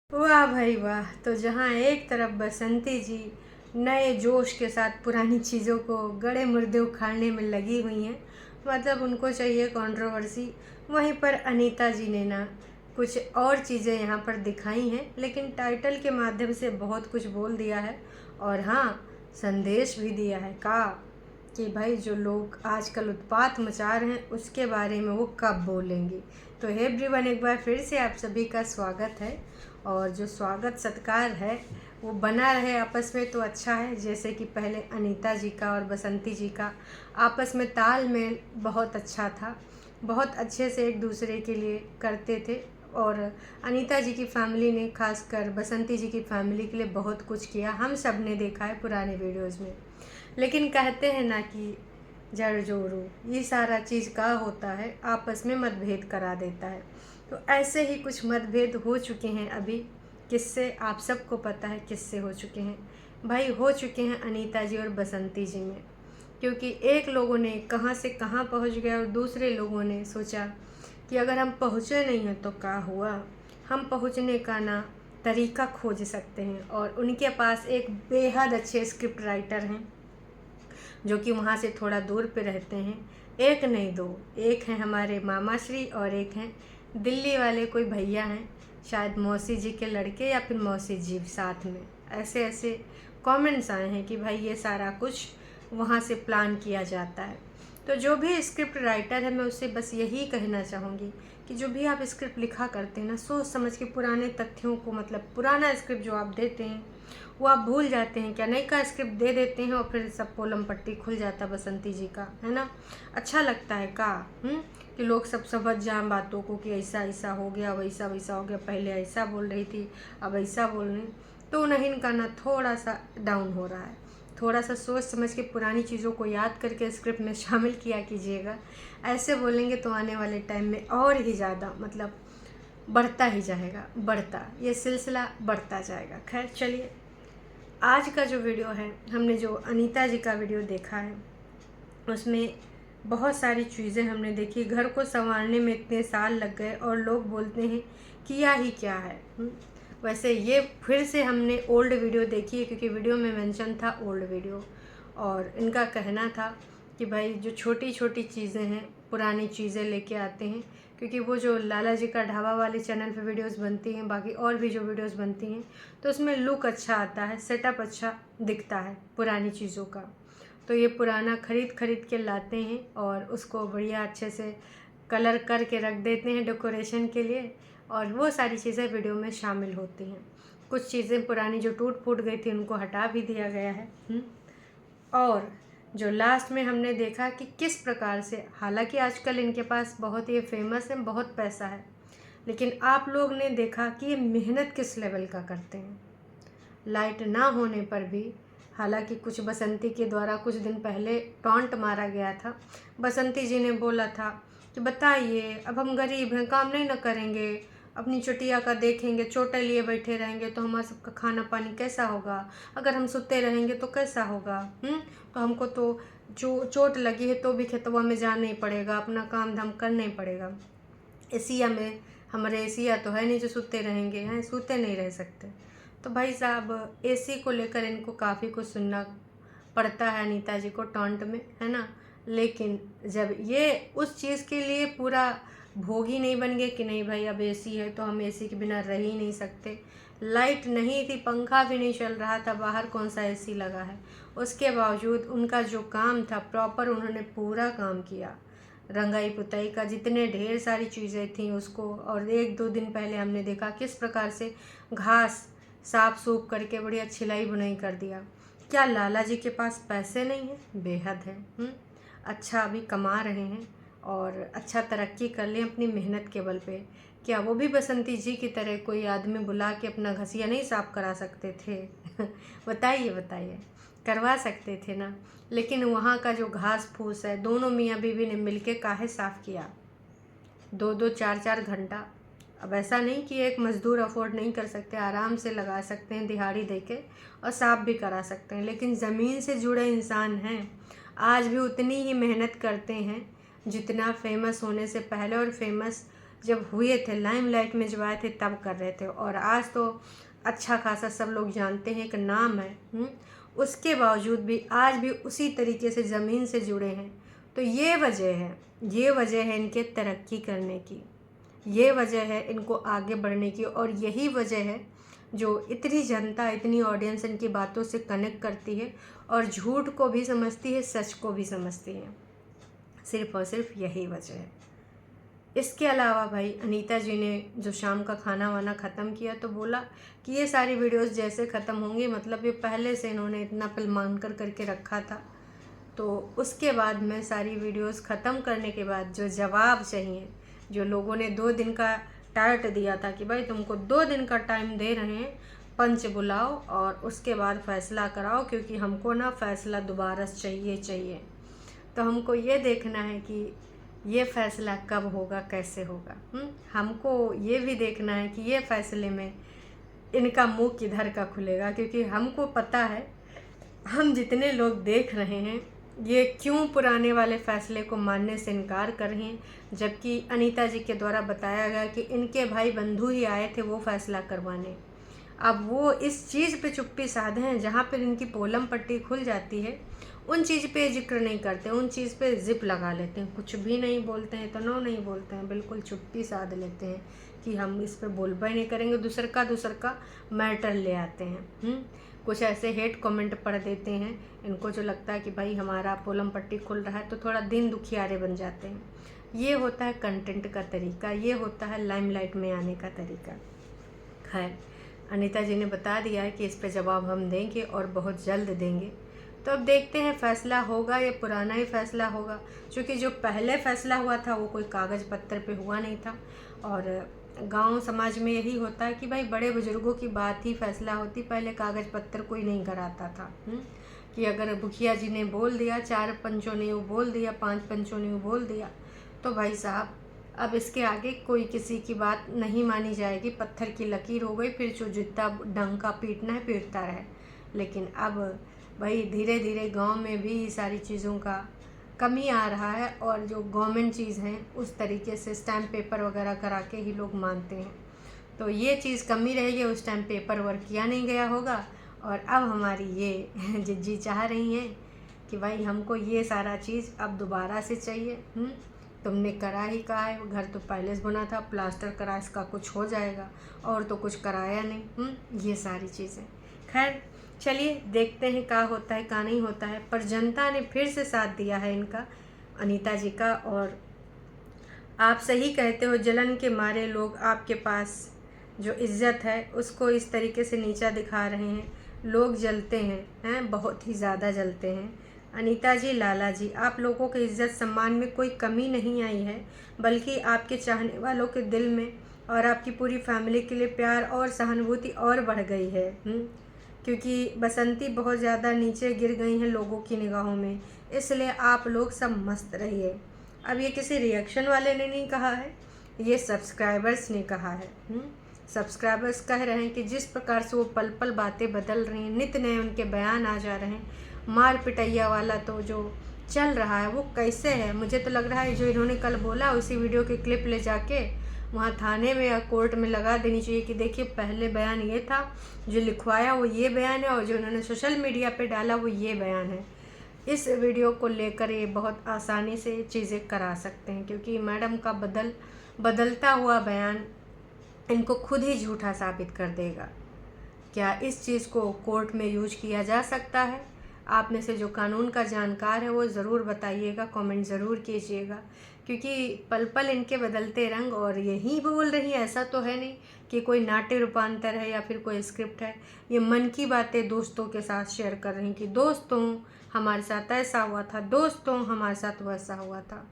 वाह भाई वाह। तो जहाँ एक तरफ बसंती जी नए जोश के साथ पुरानी चीज़ों को गड़े मुर्दे उखाड़ने में लगी हुई हैं, मतलब उनको चाहिए कंट्रोवर्सी। वहीं पर अनीता जी ने ना कुछ और चीज़ें यहाँ पर दिखाई हैं, लेकिन टाइटल के माध्यम से बहुत कुछ बोल दिया है। और हाँ, संदेश भी दिया है कि भाई जो लोग आजकल उत्पात मचा रहे हैं उसके बारे में वो कब बोलेंगी। तो हे एवरीवन, एक बार फिर से आप सभी का स्वागत है। और जो स्वागत सत्कार है वो बना रहे आपस में तो अच्छा है। जैसे कि पहले अनीता जी का और बसंती जी का आपस में तालमेल बहुत अच्छा था, बहुत अच्छे से एक दूसरे के लिए करते थे। और अनीता जी की फैमिली ने खासकर बसंती जी की फैमिली के लिए बहुत कुछ किया, हम सब ने देखा है पुराने वीडियोज़ में। लेकिन कहते हैं ना कि जड़ जोड़ो, ये सारा चीज़ का होता है, आपस में मतभेद करा देता है। तो ऐसे ही कुछ मतभेद हो चुके हैं अभी। किससे, आप सबको पता है किससे हो चुके हैं भाई। हो चुके हैं अनीता जी और बसंती जी में। क्योंकि एक लोगों ने कहाँ से कहाँ पहुँच गया और दूसरे लोगों ने सोचा कि अगर हम पहुँचे नहीं हैं तो क्या हुआ, हम पहुँचने का ना तरीका खोज सकते हैं। और उनके पास एक बेहद अच्छे स्क्रिप्ट राइटर हैं जो कि वहाँ से थोड़ा दूर पे रहते हैं। एक नहीं दो, एक हैं हमारे मामा श्री और एक हैं दिल्ली वाले कोई भैया हैं, शायद मौसी जी के लड़के या फिर मौसी जी साथ में। ऐसे ऐसे कमेंट्स आए हैं कि भाई ये सारा कुछ वहाँ से प्लान किया जाता है। तो जो भी स्क्रिप्ट राइटर है, मैं उससे बस यही कहना चाहूँगी कि जो भी आप स्क्रिप्ट लिखा करते हैं ना, सोच समझ के पुराने तथ्यों को, मतलब पुराना स्क्रिप्ट जो आप देते हैं वो आप भूल जाते हैं क्या? नई का स्क्रिप्ट दे देते हैं और फिर सब पोलम पट्टी खुल जाता बसंती जी का, है ना। अच्छा लगता है कि लोग सब समझ जाएं बातों को कि ऐसा ऐसा हो गया, वैसा वैसा हो गया, पहले ऐसा बोल रही थी अब ऐसा बोल रही। तो नहीं, इनका ना थोड़ा सा डाउन हो रहा है। थोड़ा सा सोच समझ के पुरानी चीज़ों को याद करके स्क्रिप्ट में शामिल किया कीजिएगा। ऐसे बोलेंगे तो आने वाले टाइम में और ही ज़्यादा, मतलब बढ़ता ही जाएगा, बढ़ता, ये सिलसिला बढ़ता जाएगा। खैर चलिए, आज का जो वीडियो है, हमने जो अनीता जी का वीडियो देखा है उसमें बहुत सारी चीज़ें हमने देखी। घर को संवारने में इतने साल लग गए और लोग बोलते हैं किया ही क्या है। वैसे ये फिर से हमने ओल्ड वीडियो देखी है, क्योंकि वीडियो में मेंशन था ओल्ड वीडियो। और इनका कहना था कि भाई जो छोटी छोटी चीज़ें हैं, पुरानी चीज़ें लेके आते हैं। क्योंकि वो जो लाला जी का ढाबा वाले चैनल पे वीडियोस बनती हैं, बाकी और भी जो वीडियोस बनती हैं, तो उसमें लुक अच्छा आता है, सेटअप अच्छा दिखता है पुरानी चीज़ों का। तो ये पुराना खरीद के लाते हैं और उसको बढ़िया अच्छे से कलर करके रख देते हैं डेकोरेशन के लिए, और वो सारी चीज़ें वीडियो में शामिल होती हैं। कुछ चीज़ें पुरानी जो टूट फूट गई थी उनको हटा भी दिया गया है। और जो लास्ट में हमने देखा कि किस प्रकार से, हालांकि आजकल इनके पास बहुत ही फेमस है, बहुत पैसा है, लेकिन आप लोग ने देखा कि ये मेहनत किस लेवल का करते हैं। लाइट ना होने पर भी, हालांकि कुछ बसंती के द्वारा कुछ दिन पहले टॉन्ट मारा गया था। बसंती जी ने बोला था कि बताइए, अब हम गरीब हैं, काम नहीं ना करेंगे, अपनी चुटिया का देखेंगे, चोटे लिए बैठे रहेंगे तो हमारा सबका खाना पानी कैसा होगा, अगर हम सोते रहेंगे तो कैसा होगा। तो हमको तो जो चोट लगी है तो भी खेतवा में जाना ही पड़ेगा, अपना काम धाम करना ही पड़ेगा। एसिया में हमारे एसिया तो है नहीं जो सोते रहेंगे, हैं सोते नहीं रह सकते। तो भाई साहब, एसी को लेकर इनको काफ़ी कुछ सुनना पड़ता है अनीता जी को टॉन्ट में, है ना। लेकिन जब ये उस चीज़ के लिए पूरा भोगी नहीं बन गए कि नहीं भाई अब एसी है तो हम एसी के बिना रह ही नहीं सकते। लाइट नहीं थी, पंखा भी नहीं चल रहा था, बाहर कौन सा एसी लगा है, उसके बावजूद उनका जो काम था प्रॉपर उन्होंने पूरा काम किया। रंगाई पुताई का जितने ढेर सारी चीज़ें थी उसको, और एक दो दिन पहले हमने देखा किस प्रकार से घास साफ सूफ करके बढ़िया छिलाई बुनाई कर दिया। क्या लाला जी के पास पैसे नहीं हैं? बेहद है। अच्छा अभी कमा रहे हैं और अच्छा तरक्की कर लें अपनी मेहनत के बल पे। क्या वो भी बसंती जी की तरह कोई आदमी बुला के अपना घसिया नहीं साफ करा सकते थे? बताइए बताइए, करवा सकते थे ना। लेकिन वहाँ का जो घास फूस है, दोनों मियाँ बीवी ने मिलके काहे साफ़ किया, 2-2 4-4 घंटा। अब ऐसा नहीं कि एक मज़दूर अफोर्ड नहीं कर सकते, आराम से लगा सकते हैं दिहाड़ी देके और साफ़ भी करा सकते हैं। लेकिन ज़मीन से जुड़े इंसान हैं, आज भी उतनी ही मेहनत करते हैं जितना फेमस होने से पहले और फेमस जब हुए थे, लाइमलाइट में जब आए थे तब कर रहे थे, और आज तो अच्छा खासा सब लोग जानते हैं, एक नाम है। उसके बावजूद भी आज भी उसी तरीके से ज़मीन से जुड़े हैं। तो ये वजह है इनके तरक्की करने की, ये वजह है इनको आगे बढ़ने की, और यही वजह है जो इतनी जनता, इतनी ऑडियंस इनकी बातों से कनेक्ट करती है और झूठ को भी समझती है, सच को भी समझती है। सिर्फ और सिर्फ यही वजह है। इसके अलावा भाई अनीता जी ने जो शाम का खाना वाना ख़त्म किया तो बोला कि ये सारी वीडियोस जैसे ख़त्म होंगी, मतलब ये पहले से इन्होंने इतना फिल्मान करके रखा था। तो उसके बाद में सारी वीडियोस ख़त्म करने के बाद जो जवाब चाहिए, जो लोगों ने 2 दिन का टाइट दिया था कि भाई तुमको 2 दिन का टाइम दे रहे हैं, पंच बुलाओ और उसके बाद फ़ैसला कराओ, क्योंकि हमको ना फ़ैसला दोबारा चाहिए। तो हमको ये देखना है कि ये फ़ैसला कब होगा, कैसे होगा। हमको ये भी देखना है कि ये फ़ैसले में इनका मुंह किधर का खुलेगा, क्योंकि हमको पता है, हम जितने लोग देख रहे हैं, ये क्यों पुराने वाले फ़ैसले को मानने से इनकार कर रहे हैं, जबकि अनीता जी के द्वारा बताया गया कि इनके भाई बंधु ही आए थे वो फ़ैसला करवाने। अब वो इस चीज़ पे चुप्पी साधे हैं, जहाँ पर इनकी पोलम पट्टी खुल जाती है उन चीज़ पे जिक्र नहीं करते, उन चीज़ पे जिप लगा लेते हैं, कुछ भी नहीं बोलते हैं, तनो नहीं बोलते हैं, बिल्कुल चुप्पी साध लेते हैं कि हम इस पे बोलबा ही नहीं करेंगे। दूसर का मैटर ले आते हैं। कुछ ऐसे हेट कमेंट पढ़ देते हैं, इनको जो लगता है कि भाई हमारा पोलम पट्टी खुल रहा है तो थोड़ा दिन दुखियारे बन जाते हैं। ये होता है कंटेंट का तरीका, ये होता है लाइमलाइट में आने का तरीका। खैर, अनीता जी ने बता दिया है कि इस पे जवाब हम देंगे और बहुत जल्द देंगे। तो अब देखते हैं फ़ैसला होगा या पुराना ही फ़ैसला होगा, क्योंकि जो पहले फ़ैसला हुआ था वो कोई कागज़ पत्तर पे हुआ नहीं था। और गांव समाज में यही होता है कि भाई बड़े बुज़ुर्गों की बात ही फ़ैसला होती, पहले कागज़ पत्तर कोई नहीं कराता था। कि अगर मुखिया जी ने बोल दिया, 4 पंचों ने वो बोल दिया, 5 पंचों ने वो बोल दिया, तो भाई साहब अब इसके आगे कोई किसी की बात नहीं मानी जाएगी, पत्थर की लकीर हो गई, फिर जो जितना डंका पीटना है पीटता रहे। लेकिन अब भाई धीरे धीरे गांव में भी सारी चीज़ों का कमी आ रहा है, और जो गवर्नमेंट चीज़ हैं उस तरीके से स्टैम्प पेपर वगैरह करा के ही लोग मानते हैं। तो ये चीज़ कमी रहेगी, उस टाइम पेपर वर्क किया नहीं गया होगा। और अब हमारी ये जिज्जी चाह रही हैं कि भाई हमको ये सारा चीज़ अब दोबारा से चाहिए। तुमने करा ही कहा है, घर तो पहले से बना था, प्लास्टर करा, इसका कुछ हो जाएगा, और तो कुछ कराया नहीं। ये सारी चीज़ें। खैर चलिए देखते हैं क्या होता है क्या नहीं होता है। पर जनता ने फिर से साथ दिया है इनका, अनीता जी का। और आप सही कहते हो, जलन के मारे लोग आपके पास जो इज़्ज़त है उसको इस तरीके से नीचा दिखा रहे हैं। लोग जलते हैं, बहुत ही ज़्यादा जलते हैं। अनीता जी, लाला जी, आप लोगों के इज़्ज़त सम्मान में कोई कमी नहीं आई है, बल्कि आपके चाहने वालों के दिल में और आपकी पूरी फैमिली के लिए प्यार और सहानुभूति और बढ़ गई है। क्योंकि बसंती बहुत ज़्यादा नीचे गिर गई हैं लोगों की निगाहों में, इसलिए आप लोग सब मस्त रहिए। अब ये किसी रिएक्शन वाले ने नहीं कहा है, ये सब्सक्राइबर्स ने कहा है। सब्सक्राइबर्स कह रहे हैं कि जिस प्रकार से वो पल पल बातें बदल रही हैं, नित नए उनके बयान आ जा रहे हैं, मार पिटैया वाला तो जो चल रहा है वो कैसे है। मुझे तो लग रहा है जो इन्होंने कल बोला उसी वीडियो की क्लिप ले जाके वहाँ थाने में या कोर्ट में लगा देनी चाहिए कि देखिए पहले बयान ये था, जो लिखवाया वो ये बयान है, और जो उन्होंने सोशल मीडिया पे डाला वो ये बयान है। इस वीडियो को लेकर ये बहुत आसानी से चीज़ें करा सकते हैं, क्योंकि मैडम का बदलता हुआ बयान इनको खुद ही झूठा साबित कर देगा। क्या इस चीज़ को कोर्ट में यूज किया जा सकता है? आप में से जो कानून का जानकार है वो ज़रूर बताइएगा, कमेंट ज़रूर कीजिएगा, क्योंकि पल पल इनके बदलते रंग। और यही बोल रही है, ऐसा तो है नहीं कि कोई नाट्य रूपांतर है या फिर कोई स्क्रिप्ट है। ये मन की बातें दोस्तों के साथ शेयर कर रही कि दोस्तों हमारे साथ ऐसा हुआ था, दोस्तों हमारे साथ वैसा हुआ था।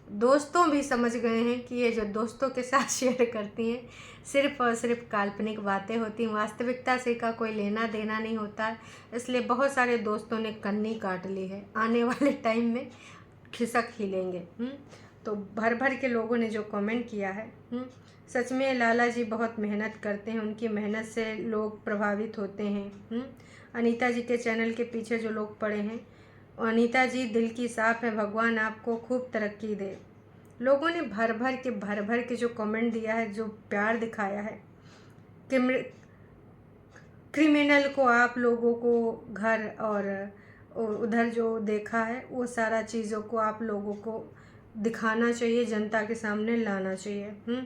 दोस्तों भी समझ गए हैं कि ये जो दोस्तों के साथ शेयर करती हैं सिर्फ़ और सिर्फ काल्पनिक बातें होती हैं, वास्तविकता से का कोई लेना देना नहीं होता है। इसलिए बहुत सारे दोस्तों ने कन्नी काट ली है, आने वाले टाइम में खिसक ही लेंगे। तो भर भर के लोगों ने जो कमेंट किया है, सच में लाला जी बहुत मेहनत करते हैं, उनकी मेहनत से लोग प्रभावित होते हैं। अनीता जी के चैनल के पीछे जो लोग पड़े हैं, अनीता जी दिल की साफ़ है, भगवान आपको खूब तरक्की दे। लोगों ने भर भर के जो कमेंट दिया है, जो प्यार दिखाया है, क्रिमिनल को आप लोगों को घर और उधर जो देखा है वो सारा चीज़ों को आप लोगों को दिखाना चाहिए, जनता के सामने लाना चाहिए।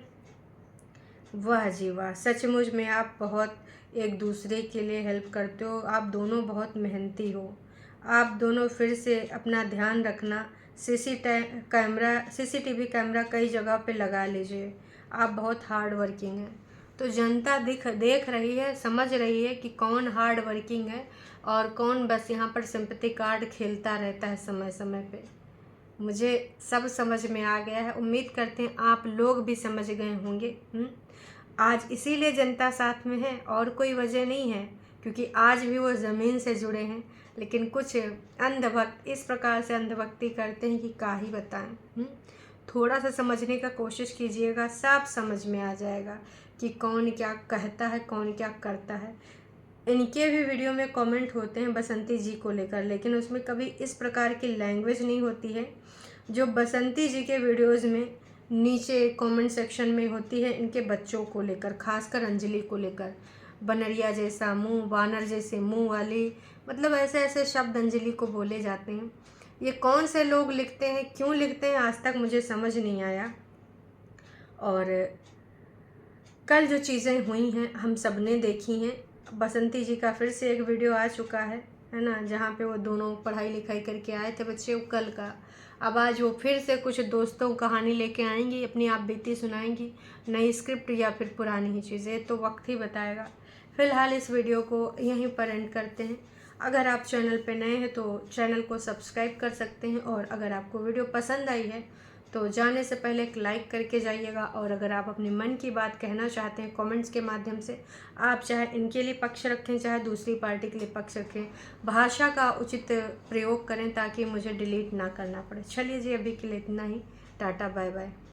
वाह जी वाह, सचमुच में आप बहुत एक दूसरे के लिए हेल्प करते हो। आप दोनों बहुत मेहनती हो। आप दोनों फिर से अपना ध्यान रखना, सीसीटीवी कैमरा कई जगह पे लगा लीजिए। आप बहुत हार्ड वर्किंग हैं। तो जनता देख रही है, समझ रही है कि कौन हार्ड वर्किंग है और कौन बस यहाँ पर सिंपैथी कार्ड खेलता रहता है समय समय पे। मुझे सब समझ में आ गया है। उम्मीद करते हैं आप लोग भी समझ गए होंगे। आज इसीलिए जनता साथ में है और कोई वजह नहीं है, क्योंकि आज भी वो ज़मीन से जुड़े हैं। लेकिन कुछ अंधभक्त इस प्रकार से अंधभक्ति करते हैं कि क्या ही बताएं। थोड़ा सा समझने का कोशिश कीजिएगा, सब समझ में आ जाएगा कि कौन क्या कहता है, कौन क्या करता है। इनके भी वीडियो में कमेंट होते हैं बसंती जी को लेकर, लेकिन उसमें कभी इस प्रकार की लैंग्वेज नहीं होती है जो बसंती जी के वीडियोज़ में नीचे कमेंट सेक्शन में होती है इनके बच्चों को लेकर, खासकर अंजलि को लेकर। बनरिया जैसा मुंह, वानर जैसे मुंह वाली, मतलब ऐसे ऐसे शब्द अंजलि को बोले जाते हैं। ये कौन से लोग लिखते हैं, क्यों लिखते हैं, आज तक मुझे समझ नहीं आया। और कल जो चीज़ें हुई हैं हम सब ने देखी हैं। बसंती जी का फिर से एक वीडियो आ चुका है ना, जहाँ पे वो दोनों पढ़ाई लिखाई करके आए थे बच्चे, वो कल का। अब आज वो फिर से कुछ दोस्तों कहानी लेके आएंगी, अपनी आप बीती सुनाएंगी, नई स्क्रिप्ट या फिर पुरानी ही चीज़ें, तो वक्त ही बताएगा। फ़िलहाल इस वीडियो को यहीं पर एंड करते हैं। अगर आप चैनल पे नए हैं तो चैनल को सब्सक्राइब कर सकते हैं, और अगर आपको वीडियो पसंद आई है तो जाने से पहले एक लाइक करके जाइएगा। और अगर आप अपने मन की बात कहना चाहते हैं कमेंट्स के माध्यम से, आप चाहे इनके लिए पक्ष रखें चाहे दूसरी पार्टी के लिए पक्ष रखें, भाषा का उचित प्रयोग करें ताकि मुझे डिलीट ना करना पड़े। चलिए जी, अभी के लिए इतना ही। Tata bye bye.